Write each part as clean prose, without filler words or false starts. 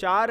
4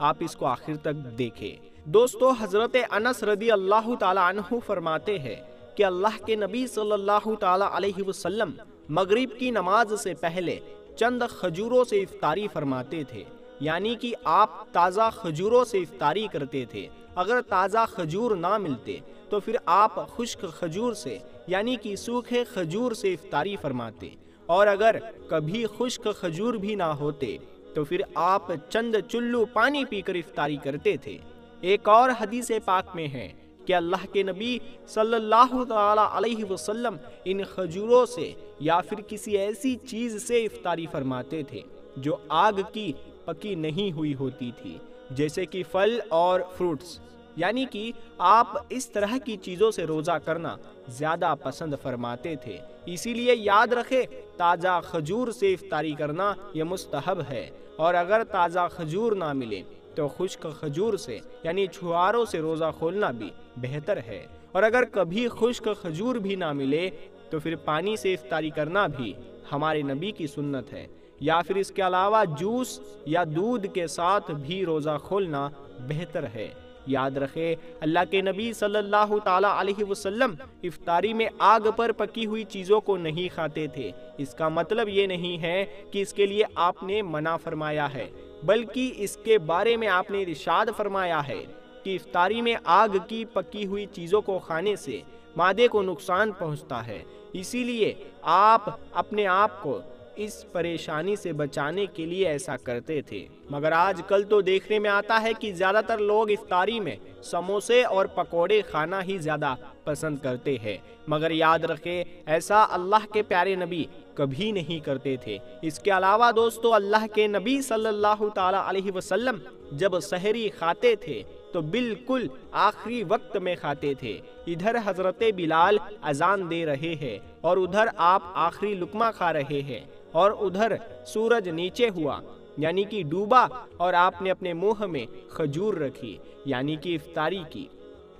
آپ اس کو آخر تک دیکھیں۔ دوستو، حضرت انس رضی اللہ تعالی عنہ فرماتے ہیں کہ اللہ کے نبی صلی اللہ تعالی علیہ وسلم مغرب کی نماز سے پہلے چند کھجوروں سے افطاری فرماتے تھے، یعنی کہ آپ تازہ کھجوروں سے افطاری کرتے تھے۔ اگر تازہ کھجور نہ ملتے تو پھر آپ خشک کھجور سے یعنی کہ سوکھے کھجور سے افطاری فرماتے، اور اگر کبھی خشک کھجور بھی نہ ہوتے تو پھر آپ چند چلو پانی پی کر افطاری کرتے تھے۔ ایک اور حدیث پاک میں ہے کہ اللہ کے نبی صلی اللہ تعالی علیہ وسلم ان کھجوروں سے یا پھر کسی ایسی چیز سے افطاری فرماتے تھے جو آگ کی پکی نہیں ہوئی ہوتی تھی، جیسے کہ پھل اور فروٹس، یعنی کہ آپ اس طرح کی چیزوں سے روزہ کرنا زیادہ پسند فرماتے تھے۔ اسی لیے یاد رکھے، تازہ کھجور سے افطاری کرنا یہ مستحب ہے، اور اگر تازہ کھجور نہ ملے تو خشک کھجور سے یعنی چھہاروں سے روزہ کھولنا بھی بہتر ہے، اور اگر کبھی خشک کھجور بھی نہ ملے تو پھر پانی سے افطاری کرنا بھی ہمارے نبی کی سنت ہے، یا پھر اس کے علاوہ جوس یا دودھ کے ساتھ بھی روزہ کھولنا بہتر ہے۔ یاد رکھے، اللہ کے نبی صلی اللہ تعالی علیہ وسلم افطاری میں آگ پر پکی ہوئی چیزوں کو نہیں کھاتے تھے۔ اس کا مطلب یہ نہیں ہے کہ اس کے لیے آپ نے منع فرمایا ہے، بلکہ اس کے بارے میں آپ نے ارشاد فرمایا ہے کہ افطاری میں آگ کی پکی ہوئی چیزوں کو کھانے سے معدے کو نقصان پہنچتا ہے، اسی لیے آپ اپنے آپ کو اس پریشانی سے بچانے کے لیے ایسا کرتے تھے۔ مگر آج کل تو دیکھنے میں آتا ہے کہ زیادہ تر لوگ افطاری میں سموسے اور پکوڑے کھانا ہی زیادہ پسند کرتے ہیں، مگر یاد رکھے ایسا اللہ کے پیارے نبی کبھی نہیں کرتے تھے۔ اس کے علاوہ دوستو، اللہ کے نبی صلی اللہ تعالی علیہ وسلم جب سحری کھاتے تھے تو بالکل آخری وقت میں کھاتے تھے۔ ادھر حضرت بلال اذان دے رہے ہیں اور ادھر آپ آخری لقمہ کھا رہے ہیں، اور ادھر سورج نیچے ہوا یعنی کہ ڈوبا، اور آپ نے اپنے منہ میں کھجور رکھی یعنی کہ افطاری کی۔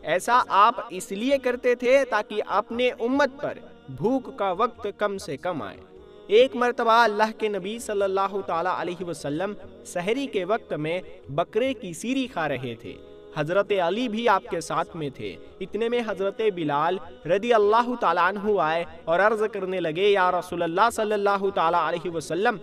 ایسا آپ اس لیے کرتے تھے تاکہ اپنے امت پر بھوک کا وقت کم سے کم آئے۔ ایک مرتبہ اللہ کے نبی صلی اللہ تعالی علیہ وسلم سحری کے وقت میں بکرے کی سیری کھا رہے تھے۔ حضرت علی بھی آپ کے ساتھ میں تھے۔ اتنے میں حضرت بلال رضی اللہ تعالیٰ عنہ آئے اور عرض کرنے لگے، یا رسول اللہ صلی اللہ تعالیٰ علیہ وسلم،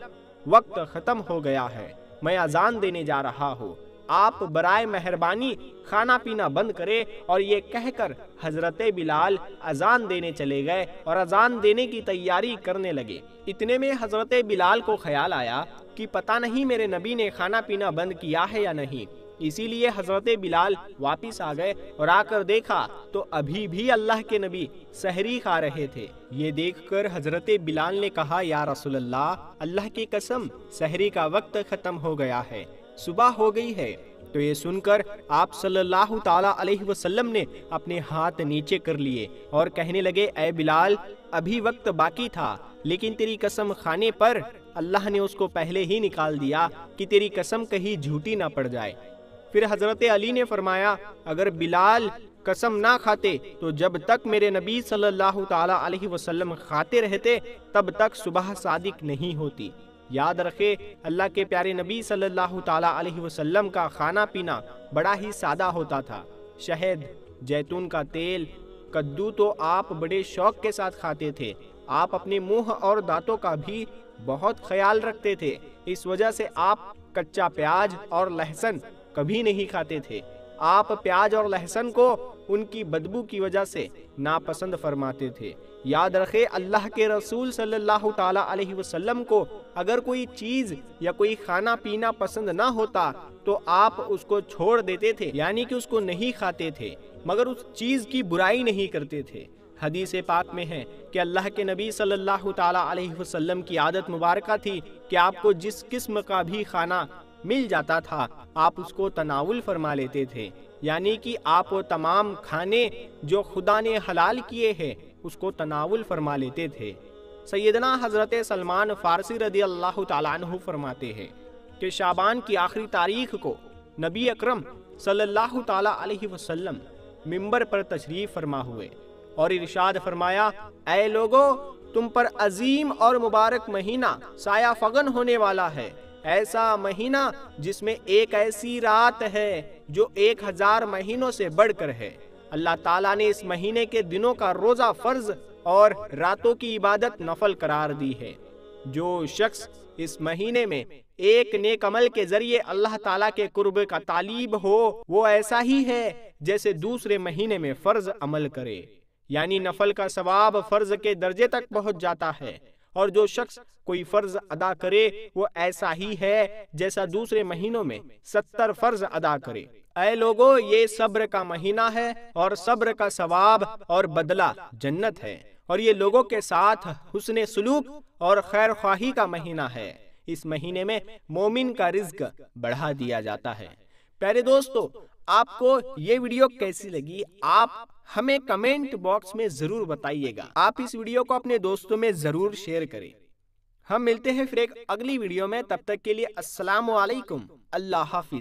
وقت ختم ہو گیا ہے، میں اذان دینے جا رہا ہوں، آپ برائے مہربانی کھانا پینا بند کرے۔ اور یہ کہہ کر حضرت بلال اذان دینے چلے گئے اور اذان دینے کی تیاری کرنے لگے۔ اتنے میں حضرت بلال کو خیال آیا کہ پتہ نہیں میرے نبی نے کھانا پینا بند کیا ہے یا نہیں، اسی لیے حضرت بلال واپس آ گئے اور آ کر دیکھا تو ابھی بھی اللہ کے نبی سحری کھا رہے تھے۔ یہ دیکھ کر حضرت بلال نے کہا، یا رسول اللہ، اللہ کی قسم سحری کا وقت ختم ہو گیا ہے، صبح ہو گئی ہے۔ تو یہ سن کر آپ صلی اللہ تعالی علیہ وسلم نے اپنے ہاتھ نیچے کر لیے اور کہنے لگے، اے بلال، ابھی وقت باقی تھا، لیکن تیری قسم کھانے پر اللہ نے اس کو پہلے ہی نکال دیا کہ تیری قسم کہیں جھوٹی نہ پڑ جائے۔ پھر حضرت علی نے فرمایا، اگر بلال قسم نہ کھاتے تو جب تک میرے نبی صلی اللہ تعالی علیہ وسلم کھاتے رہتے تب تک صبح صادق نہیں ہوتی۔ یاد رکھے، اللہ کے پیارے نبی صلی اللہ تعالی علیہ وسلم کا کھانا پینا بڑا ہی سادہ ہوتا تھا۔ شہد، جیتون کا تیل، کدو تو آپ بڑے شوق کے ساتھ کھاتے تھے۔ آپ اپنے منہ اور دانتوں کا بھی بہت خیال رکھتے تھے، اس وجہ سے آپ کچا پیاز اور لہسن کبھی نہیں کھاتے تھے۔ آپ پیاز اور لہسن کو ان کی بدبو کی وجہ سے ناپسند فرماتے تھے۔ یاد رکھے، اللہ کے رسول صلی اللہ تعالی علیہ وسلم کو اگر کوئی چیز یا کوئی کھانا پینا پسند نہ ہوتا تو آپ اس کو چھوڑ دیتے تھے، یعنی کہ اس کو نہیں کھاتے تھے، مگر اس چیز کی برائی نہیں کرتے تھے۔ حدیث پاک میں ہے کہ اللہ کے نبی صلی اللہ تعالی علیہ وسلم کی عادت مبارکہ تھی کہ آپ کو جس قسم کا بھی کھانا مل جاتا تھا آپ اس کو تناول فرما لیتے تھے، یعنی کہ آپ وہ تمام کھانے جو خدا نے حلال کیے ہیں اس کو تناول فرما لیتے تھے۔ سیدنا حضرت سلمان فارسی رضی اللہ تعالیٰ عنہ فرماتے ہیں کہ شعبان کی آخری تاریخ کو نبی اکرم صلی اللہ تعالیٰ علیہ وسلم منبر پر تشریف فرما ہوئے اور ارشاد فرمایا، اے لوگو، تم پر عظیم اور مبارک مہینہ سایہ فگن ہونے والا ہے۔ ایسا مہینہ جس میں ایک ایسی رات ہے جو 1000 مہینوں سے بڑھ کر ہے۔ اللہ تعالیٰ نے اس مہینے کے دنوں کا روزہ فرض اور راتوں کی عبادت نفل قرار دی ہے۔ جو شخص اس مہینے میں ایک نیک عمل کے ذریعے اللہ تعالیٰ کے قرب کا طالب ہو، وہ ایسا ہی ہے جیسے دوسرے مہینے میں فرض عمل کرے، یعنی نفل کا ثواب فرض کے درجے تک پہنچ جاتا ہے۔ اور جو شخص کوئی فرض ادا کرے وہ ایسا ہی ہے جیسا دوسرے مہینوں میں 70 فرض ادا کرے۔ اے لوگو، یہ صبر کا مہینہ ہے اور صبر کا ثواب اور بدلہ جنت ہے، اور یہ لوگوں کے ساتھ حسن سلوک اور خیر خواہی کا مہینہ ہے۔ اس مہینے میں مومن کا رزق بڑھا دیا جاتا ہے۔ پیارے دوستو، آپ کو یہ ویڈیو کیسی لگی آپ ہمیں کمنٹ باکس میں ضرور بتائیے گا۔ آپ اس ویڈیو کو اپنے دوستوں میں ضرور شیئر کریں۔ ہم ملتے ہیں پھر ایک اگلی ویڈیو میں، تب تک کے لیے السلام علیکم، اللہ حافظ۔